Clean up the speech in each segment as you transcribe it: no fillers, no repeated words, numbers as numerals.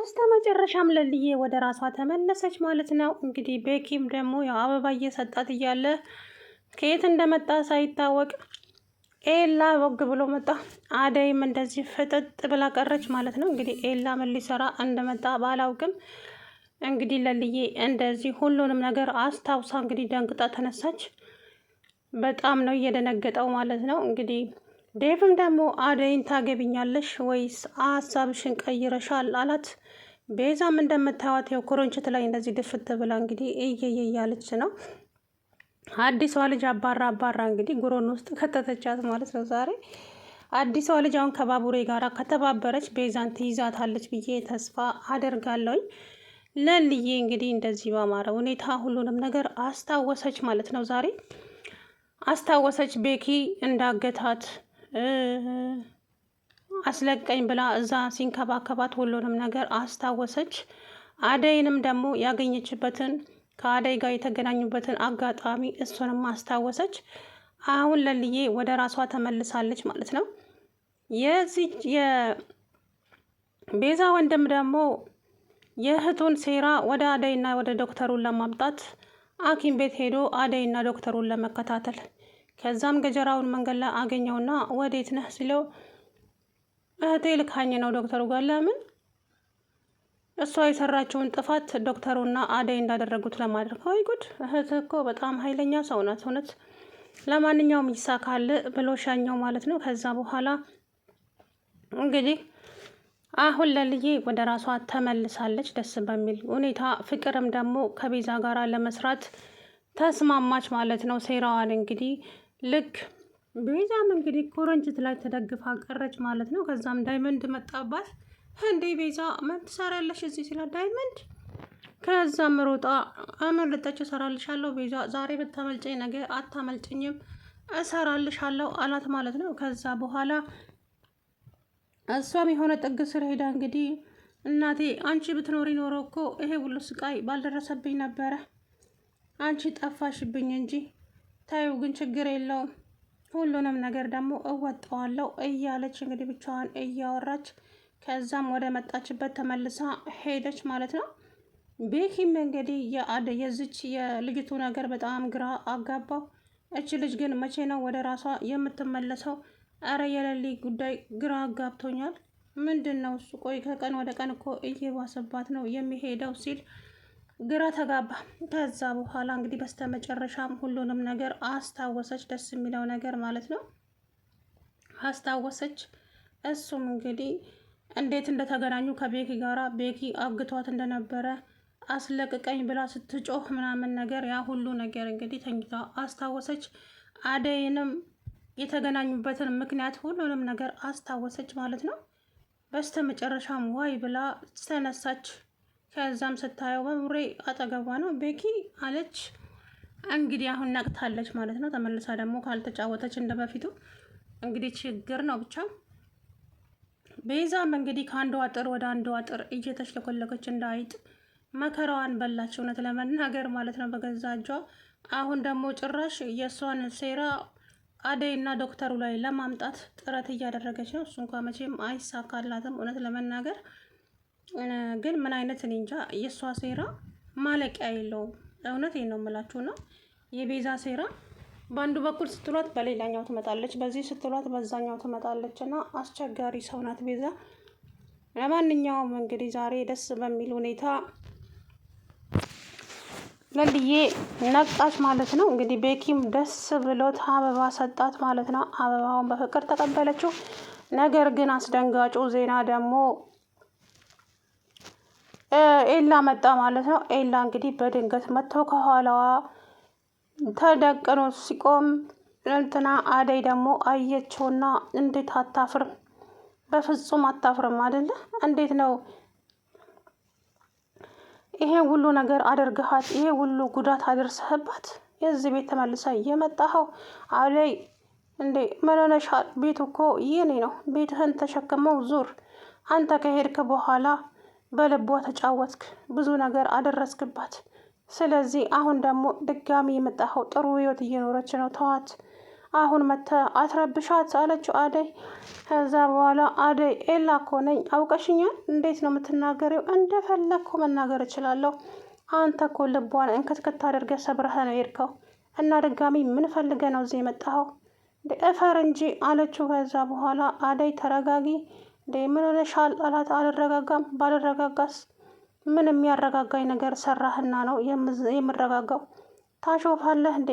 በስተመጨረሻም ለልዬ ወደ ራሷ ተመለሰች ማለት ነው። እንግዲህ ቤኪም ደግሞ ያው አበባ እየሰጣት እያለ ከየት እንደመጣ ሳይታወቅ ኤላ ወግ ብሎ መጣ። አደይም እንደዚህ ፍጥጥ ብላ ቀረች ማለት ነው። እንግዲህ ኤላ ምን ሊሰራ እንደመጣ ባላውቅም እንግዲህ ለልዬ እንደዚህ ሁሉንም ነገር አስታውሳ እንግዲህ ደንግጣ ተነሳች። በጣም ነው እየደነገጠው ማለት ነው። እንግዲህ ዴቭም ደግሞ አደይን ታገቢኛለሽ ወይስ ሀሳብሽን ቀይረሻል አላት። ቤዛም እንደምታዩት ያው ኩርንችት ላይ እንደዚህ ድፍት ብላ እንግዲህ እየየ እያለች ነው። አዲሷ ልጅ አባራ እንግዲህ ጉሮን ውስጥ ከተተቻት ማለት ነው። ዛሬ አዲሷ ልጅ አሁን ከባቡሬ ጋር ከተባበረች ቤዛን ትይዛታለች ብዬ ተስፋ አደርጋለሁኝ። ለልዬ እንግዲህ እንደዚህ በማረ ሁኔታ ሁሉንም ነገር አስታወሰች ማለት ነው። ዛሬ አስታወሰች ቤኪ እንዳገታት አስለቀኝ ብላ እዛ ሲንከባከባት ሁሉንም ነገር አስታወሰች። አደይንም ደግሞ ያገኘችበትን ከአደይ ጋር የተገናኙበትን አጋጣሚ እሱንም አስታወሰች። አሁን ለልዬ ወደ ራሷ ተመልሳለች ማለት ነው። የዚህ የቤዛ ወንድም ደግሞ የእህቱን ሴራ ወደ አደይና ወደ ዶክተሩን ለማምጣት ሐኪም ቤት ሄዶ አደይና ዶክተሩን ለመከታተል ከዛም ገጀራውን መንገድ ላይ አገኘውና ወዴት ነህ ሲለው እህቴ ልካኝ ነው ዶክተሩ ጋር። ለምን? እሷ የሰራችውን ጥፋት ዶክተሩና አደይ እንዳደረጉት ለማድረግ። ወይ ጉድ! እህት እኮ በጣም ኃይለኛ ሰው ናት እውነት። ለማንኛውም ይሳካል ብሎ ሻኘው ማለት ነው። ከዛ በኋላ እንግዲህ አሁን ለልዬ ወደ ራሷ ተመልሳለች ደስ በሚል ሁኔታ። ፍቅርም ደግሞ ከቤዛ ጋር ለመስራት ተስማማች ማለት ነው። ሴራዋን እንግዲህ ልክ ቤዛም እንግዲህ ኩርንችት ላይ ተደግፋ ቀረች ማለት ነው። ከዛም ዳይመንድ መጣባት። እንዴ ቤዛ ምን ትሰሪያለሽ እዚህ ሲላት ዳይመንድ። ከዛም ሮጣ አመለጠች። እሰራልሻለሁ ቤዛ፣ ዛሬ ብታመልጨኝ ነገ አታመልጭኝም፣ እሰራልሻለሁ አላት ማለት ነው። ከዛ በኋላ እሷም የሆነ ጥግ ስር ሄዳ እንግዲህ እናቴ አንቺ ብትኖሪ ኖሮ እኮ ይሄ ሁሉ ስቃይ ባልደረሰብኝ ነበረ፣ አንቺ ጠፋሽብኝ እንጂ ታዩ፣ ግን ችግር የለውም ሁሉንም ነገር ደግሞ እወጣዋለሁ እያለች እንግዲህ ብቻዋን እያወራች ከዛም ወደ መጣችበት ተመልሳ ሄደች ማለት ነው። ቤኪም እንግዲህ የዚች የልጅቱ ነገር በጣም ግራ አጋባው። እች ልጅ ግን መቼ ነው ወደ ራሷ የምትመለሰው? አረ የሌሊ ጉዳይ ግራ አጋብቶኛል። ምንድን ነው እሱ? ቆይ ከቀን ወደ ቀን እኮ እየባሰባት ነው የሚሄደው ሲል ግራ ተጋባ። ከዛ በኋላ እንግዲህ በስተመጨረሻም ሁሉንም ነገር አስታወሰች። ደስ የሚለው ነገር ማለት ነው አስታወሰች። እሱም እንግዲህ እንዴት እንደተገናኙ ከቤኪ ጋራ ቤኪ አግቷት እንደነበረ አስለቅቀኝ ብላ ስትጮህ ምናምን ነገር ያ ሁሉ ነገር እንግዲህ ተኝታ አስታወሰች። አደይንም የተገናኙበትን ምክንያት ሁሉንም ነገር አስታወሰች ማለት ነው። በስተመጨረሻም ዋይ ብላ ተነሳች። ከዛም ስታየው በሙሬ አጠገቧ ነው። ቤኪ አለች። እንግዲህ አሁን ነቅታለች ማለት ነው። ተመልሳ ደግሞ ካልተጫወተች እንደ በፊቱ እንግዲህ ችግር ነው ብቻ። ቤዛም እንግዲህ ከአንዱ አጥር ወደ አንዱ አጥር እየተሽለኮለኮች እንዳይጥ መከራዋን በላች፣ እውነት ለመናገር ማለት ነው በገዛ እጇ። አሁን ደግሞ ጭራሽ የእሷን ሴራ አደይና ዶክተሩ ላይ ለማምጣት ጥረት እያደረገች ነው። እሱ እንኳ መቼም አይሳካላትም እውነት ለመናገር ግን ምን አይነት እኔ እንጃ። የእሷ ሴራ ማለቂያ የለውም። እውነቴን ነው የምላችሁ ነው። የቤዛ ሴራ በአንዱ በኩል ስትሏት በሌላኛው ትመጣለች፣ በዚህ ስትሏት በዛኛው ትመጣለች እና አስቸጋሪ ሰው ናት ቤዛ። ለማንኛውም እንግዲህ ዛሬ ደስ በሚል ሁኔታ ለልዬ ነቃች ማለት ነው። እንግዲህ ቤኪም ደስ ብሎት አበባ ሰጣት ማለት ነው። አበባውን በፍቅር ተቀበለችው። ነገር ግን አስደንጋጩ ዜና ደግሞ ኤላ መጣ ማለት ነው። ኤላ እንግዲህ በድንገት መጥቶ ከኋላዋ ተደቅኖ ሲቆም እንትና አደይ ደግሞ አየችውና እንዴት አታፍርም? በፍጹም አታፍርም አይደለ? እንዴት ነው ይሄ ሁሉ ነገር አድርገሃት ይሄ ሁሉ ጉዳት አድርሰህባት የዚህ ቤት ተመልሳ የመጣኸው? አደይ እንዴ ምን ሆነሻል? ቤቱ እኮ የኔ ነው። ቤትህን ተሸክመው ዙር። አንተ ከሄድክ በኋላ በልቧ ተጫወትክ፣ ብዙ ነገር አደረስክባት። ስለዚህ አሁን ደግሞ ድጋሚ የመጣኸው ጥሩ ህይወት እየኖረች ነው፣ ተዋት። አሁን መተህ አትረብሻት አለችው አደይ። ከዛ በኋላ አደይ ኤላ እኮ ነኝ አውቀሽኛል? እንዴት ነው የምትናገሪው? እንደፈለግኩ መናገር እችላለሁ። አንተ እኮ ልቧን እንክትክት አድርገህ ሰብረህ ነው የሄድከው እና ድጋሚ ምን ፈልገህ ነው እዚህ የመጣኸው? እፈር እንጂ አለችው። ከዛ በኋላ አደይ ተረጋጊ እንዴ ምን ሆነሻል አላት። አልረጋጋም። ባልረጋጋስ ምን የሚያረጋጋኝ ነገር ሰራህና ነው የምረጋጋው? ታሾፋለህ እንዴ?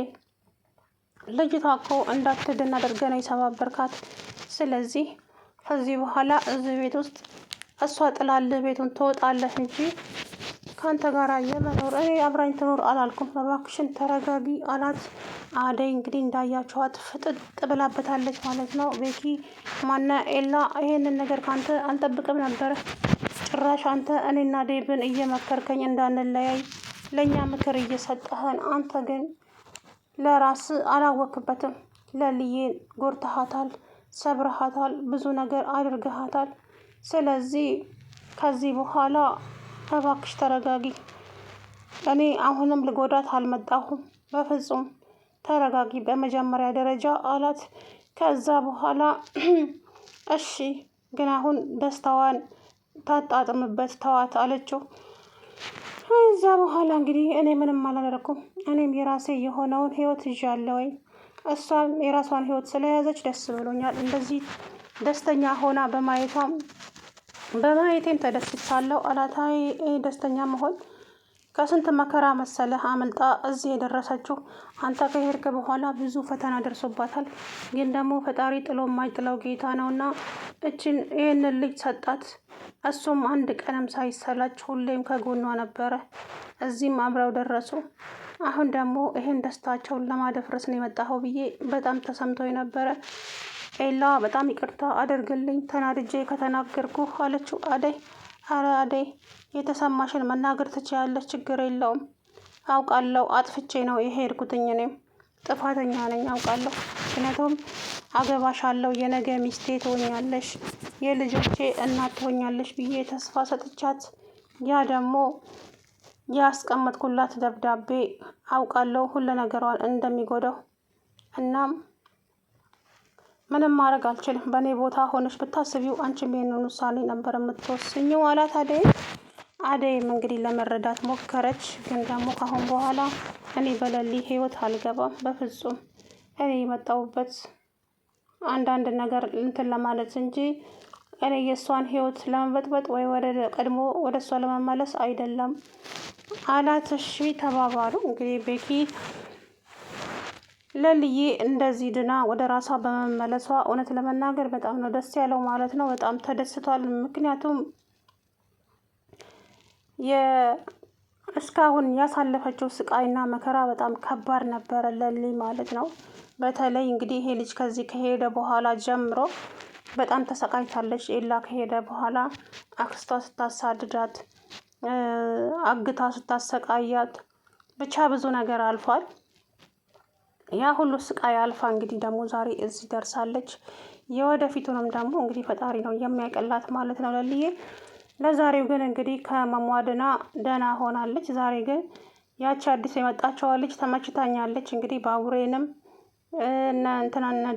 ልጅቷ እኮ እንዳትድን አድርገህ ነው የሰባበርካት። ስለዚህ ከዚህ በኋላ እዚህ ቤት ውስጥ እሷ ጥላልህ ቤቱን ትወጣለህ እንጂ ከአንተ ጋር የመኖር እኔ አብራኝ ትኖር አላልኩም። እባክሽን ተረጋጊ አላት። አደይ እንግዲህ እንዳያቸዋት ፍጥጥ ብላበታለች ማለት ነው። ቤኪ ማነ ኤላ ይሄንን ነገር ካንተ አልጠብቅም ነበረ። ጭራሽ አንተ እኔና ዴብን እየመከርከኝ እንዳንለያይ ለእኛ ምክር እየሰጠህን፣ አንተ ግን ለራስ አላወክበትም። ለልዬን ጎርተሃታል፣ ሰብረሃታል፣ ብዙ ነገር አድርገሃታል። ስለዚህ ከዚህ በኋላ እባክሽ ተረጋጊ። እኔ አሁንም ልጎዳት አልመጣሁም፣ በፍጹም ተረጋጊ በመጀመሪያ ደረጃ አላት። ከዛ በኋላ እሺ ግን አሁን ደስታዋን ታጣጥምበት ተዋት አለችው። ከዛ በኋላ እንግዲህ እኔ ምንም አላደረኩም፣ እኔም የራሴ የሆነውን ህይወት ይዣለሁኝ። እሷም የራሷን ህይወት ስለያዘች ደስ ብሎኛል። እንደዚህ ደስተኛ ሆና በማየቴም ተደስቻለሁ አላት። አይ ደስተኛ መሆን ከስንት መከራ መሰለህ አመልጣ እዚህ የደረሰችው። አንተ ከሄድክ በኋላ ብዙ ፈተና ደርሶባታል። ግን ደግሞ ፈጣሪ ጥሎ የማይጥለው ጌታ ነውና ይህንን ልጅ ሰጣት። እሱም አንድ ቀንም ሳይሰላች ሁሌም ከጎኗ ነበረ። እዚህም አብረው ደረሱ። አሁን ደግሞ ይህን ደስታቸውን ለማደፍረስ ነው የመጣኸው ብዬ በጣም ተሰምቶኝ ነበረ። ኤላ በጣም ይቅርታ አድርግልኝ ተናድጄ ከተናገርኩ አለችው አደይ። አረ አደይ የተሰማሽን መናገር ትችያለሽ፣ ችግር የለውም። አውቃለሁ አጥፍቼ ነው የሄድኩትኝ፣ እኔም ጥፋተኛ ነኝ አውቃለሁ። ምክንያቱም አገባሻለሁ፣ የነገ ሚስቴ ትሆኛለሽ፣ የልጆቼ እናት ትሆኛለሽ ብዬ ተስፋ ሰጥቻት፣ ያ ደግሞ ያስቀመጥኩላት ደብዳቤ አውቃለሁ ሁሉ ነገሯን እንደሚጎዳው። እናም ምንም ማድረግ አልችልም። በእኔ ቦታ ሆነሽ ብታስቢው አንቺም ይሄንን ውሳኔ ነበር የምትወስኝው አላት አደይ። አደይም እንግዲህ ለመረዳት ሞከረች። ግን ደግሞ ካሁን በኋላ እኔ በሌሊ ህይወት አልገባም በፍጹም። እኔ የመጣሁበት አንዳንድ ነገር እንትን ለማለት እንጂ እኔ የእሷን ህይወት ለመበጥበጥ ወይ ወደ እሷ ለመመለስ አይደለም አላት። እሺ ተባባሉ። እንግዲህ ቤኪ ለልዬ እንደዚህ ድና ወደ ራሷ በመመለሷ እውነት ለመናገር በጣም ነው ደስ ያለው ማለት ነው። በጣም ተደስቷል። ምክንያቱም እስካሁን ያሳለፈችው ስቃይና መከራ በጣም ከባድ ነበረ ለሊ ማለት ነው። በተለይ እንግዲህ ይሄ ልጅ ከዚህ ከሄደ በኋላ ጀምሮ በጣም ተሰቃይታለች። ኤላ ከሄደ በኋላ አክስቷ ስታሳድዳት፣ አግታ ስታሰቃያት፣ ብቻ ብዙ ነገር አልፏል። ያ ሁሉ ስቃይ አልፋ እንግዲህ ደግሞ ዛሬ እዚህ ደርሳለች። የወደፊቱንም ደግሞ እንግዲህ ፈጣሪ ነው የሚያቀላት ማለት ነው ለልዬ። ለዛሬው ግን እንግዲህ ከመሟድና ደህና ሆናለች። ዛሬ ግን ያቺ አዲስ የመጣችዋ ልጅ ተመችታኛለች። እንግዲህ ባቡሬንም እነ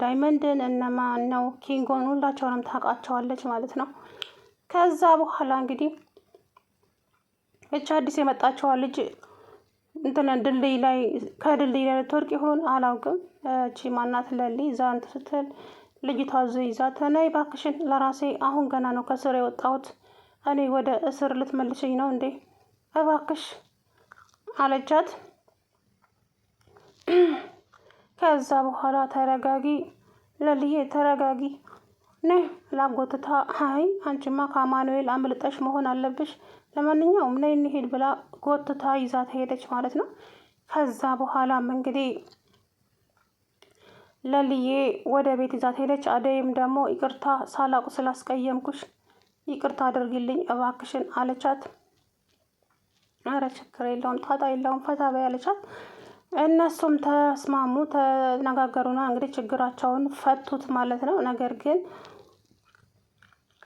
ዳይመንድን ነው ኪንጎን ሁላቸውንም ታውቃቸዋለች ማለት ነው። ከዛ በኋላ እንግዲህ ያቺ አዲስ የመጣችዋ ልጅ ድልድይ ላይ ከድልድይ ላይ ልትወድቅ ይሆን አላውቅም። እቺ ማናት ለሊ ዛንት ስትል ልጅቷ ይዛ ተነይ እባክሽን፣ ለራሴ አሁን ገና ነው ከስር የወጣሁት፣ እኔ ወደ እስር ልትመልሽኝ ነው እንዴ? እባክሽ አለቻት። ከዛ በኋላ ተረጋጊ ለልዬ ተረጋጊ፣ ነይ ላጎትታ። አይ አንቺማ ከአማኑኤል አምልጠሽ መሆን አለብሽ፣ ለማንኛውም ነይ እንሂድ ብላ ጎትታ ይዛት ሄደች ማለት ነው። ከዛ በኋላም እንግዲህ ለልዬ ወደ ቤት ይዛት ሄደች። አደይም ደግሞ ይቅርታ ሳላቁ ስላስቀየምኩሽ ይቅርታ አድርጊልኝ እባክሽን አለቻት። ኧረ ችግር የለውም ጣጣ የለውም ፈታ በይ አለቻት። እነሱም ተስማሙ፣ ተነጋገሩና እንግዲህ ችግራቸውን ፈቱት ማለት ነው። ነገር ግን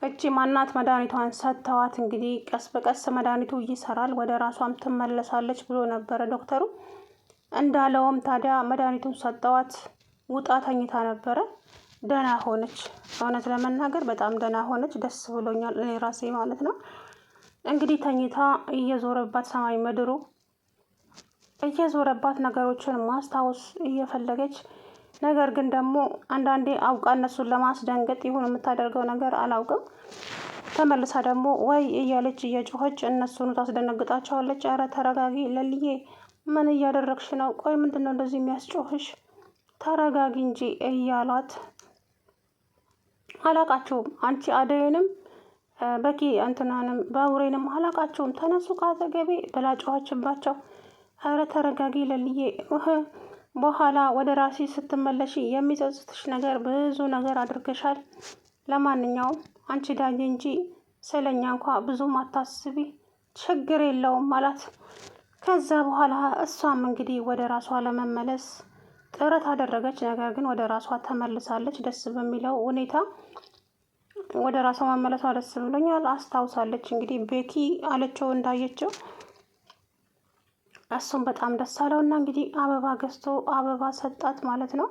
እቺ ማናት መድኃኒቷን ሰጥተዋት እንግዲህ ቀስ በቀስ መድኃኒቱ ይሰራል፣ ወደ ራሷም ትመለሳለች ብሎ ነበረ ዶክተሩ። እንዳለውም ታዲያ መድኃኒቱን ሰጠዋት። ውጣ ተኝታ ነበረ። ደህና ሆነች። እውነት ለመናገር በጣም ደህና ሆነች። ደስ ብሎኛል እኔ ራሴ ማለት ነው። እንግዲህ ተኝታ እየዞረባት ሰማይ ምድሩ እየዞረባት ነገሮችን ማስታወስ እየፈለገች ነገር ግን ደግሞ አንዳንዴ አውቃ እነሱን ለማስደንገጥ ይሁን የምታደርገው ነገር አላውቅም። ተመልሳ ደግሞ ወይ እያለች እየጮኸች እነሱን ታስደነግጣቸዋለች። ኧረ ተረጋጊ ለልዬ፣ ምን እያደረግሽ ነው? ቆይ ምንድን ነው እንደዚህ የሚያስጮህሽ? ተረጋጊ እንጂ እያሏት አላቃቸውም። አንቺ አደይንም በቂ እንትናንም ባቡሬንም አላቃቸውም። ተነሱ ካጠገቤ ብላ ጮኸችባቸው። ኧረ ተረጋጊ ለልዬ፣ በኋላ ወደ ራሴ ስትመለሺ የሚጸጽትሽ ነገር ብዙ ነገር አድርገሻል። ለማንኛውም አንቺ ዳኝ እንጂ ስለኛ እንኳ ብዙም አታስቢ፣ ችግር የለውም አላት። ከዛ በኋላ እሷም እንግዲህ ወደ ራሷ ለመመለስ ጥረት አደረገች። ነገር ግን ወደ ራሷ ተመልሳለች። ደስ በሚለው ሁኔታ ወደ ራሷ መመለሷ ደስ ብሎኛል። አስታውሳለች እንግዲህ ቤኪ አለችው እንዳየችው። እሱም በጣም ደስ አለው እና እንግዲህ አበባ ገዝቶ አበባ ሰጣት ማለት ነው።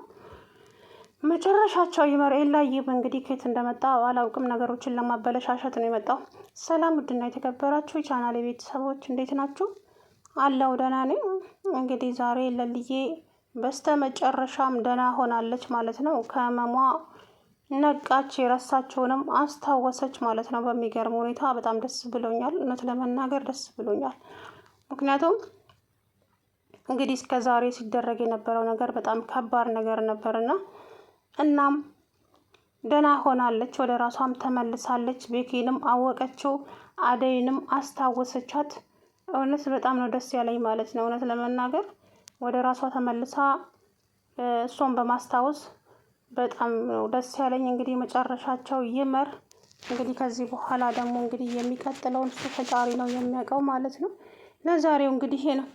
መጨረሻቸው ይመር። ኤላዬም እንግዲህ ከየት እንደመጣ አላውቅም፣ ነገሮችን ለማበለሻሸት ነው የመጣው። ሰላም ውድና የተከበራችሁ የቻናሌ ቤተሰቦች እንዴት ናችሁ? አለው ደህና ነኝ። እንግዲህ ዛሬ ለልዬ በስተ መጨረሻም ደህና ሆናለች ማለት ነው። ከህመሟ ነቃች፣ የረሳችውንም አስታወሰች ማለት ነው። በሚገርም ሁኔታ በጣም ደስ ብሎኛል። እውነት ለመናገር ደስ ብሎኛል። ምክንያቱም እንግዲህ እስከ ዛሬ ሲደረግ የነበረው ነገር በጣም ከባድ ነገር ነበርና እናም ደህና ሆናለች፣ ወደ ራሷም ተመልሳለች። ቤኪንም አወቀችው፣ አደይንም አስታወሰቻት። እውነት በጣም ነው ደስ ያለኝ ማለት ነው። እውነት ለመናገር ወደ ራሷ ተመልሳ እሷን በማስታወስ በጣም ነው ደስ ያለኝ። እንግዲህ መጨረሻቸው ይመር። እንግዲህ ከዚህ በኋላ ደግሞ እንግዲህ የሚቀጥለውን እሱ ፈጣሪ ነው የሚያውቀው ማለት ነው። ለዛሬው እንግዲህ ይሄ ነው።